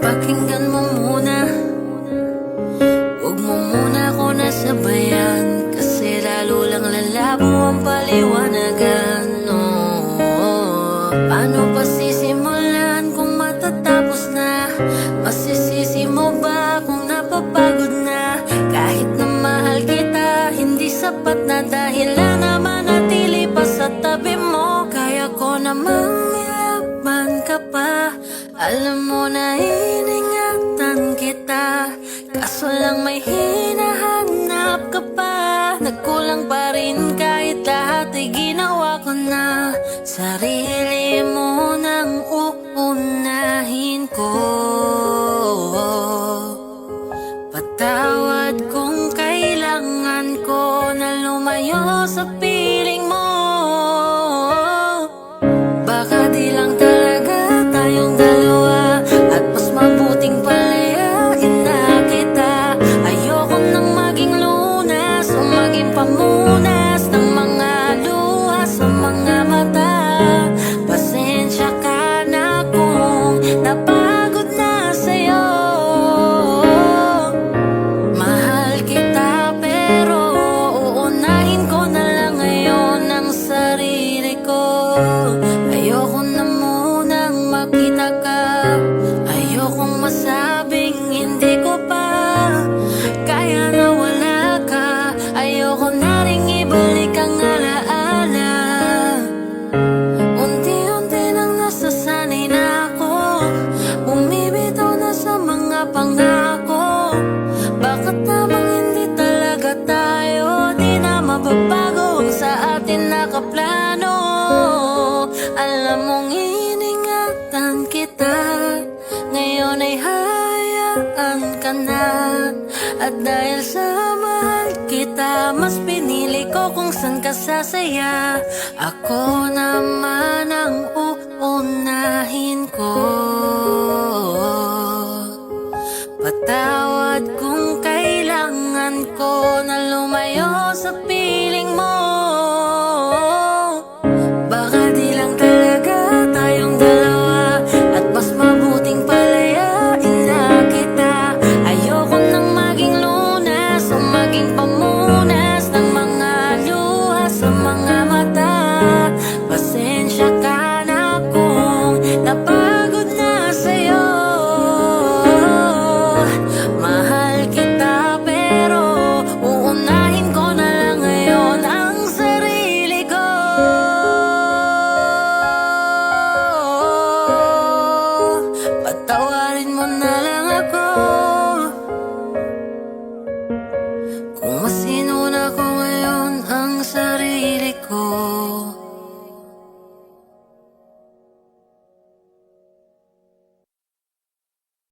Pakinggan mo muna, huwag mo muna ako nasabayan, kasi lalo lang lalabo ang paliwanagan. Paano pa sisimulan kung matatapos na? Masisisi mo ba kung napapagod na? Kahit na mahal kita, hindi sapat na dahilan na manatili pa sa tabi mo. Kaya ko namang nilaban ka pa, alam mo na iningatan kita, kaso lang may hinahanap ka pa. Nagkulang pa rin kahit lahat ay ginawa ko na. Sarili mo nang uunahin ko. Patawad kung kailangan ko na lumayo sa piling mo. Baka di lang talaga tayong dalawa, at mas mabuting palayain na kita. Ayoko nang maging lunas o maging pamunas ng mga luha sa mga mata. Pasensya ka na kung napagod na sa'yo. Mahal kita pero uunahin ko na lang ngayon ang sarili ko. Ayoko na munang makita ka, ayokong masabing hindi ko pa kaya na wala ka. Ayoko na ring ibalik ang alaala. Unti-unti nang nasasanay na ako, bumibitaw na sa mga pangako. Bakit namang hindi talaga tayo, di na mababago ang sa atin nakaplano? Alam mong iningatan kita, ngayon ay hayaan ka na. At dahil sa mahal kita, mas pinili ko kung saan ka sasaya. Ako naman ang uunahin ko.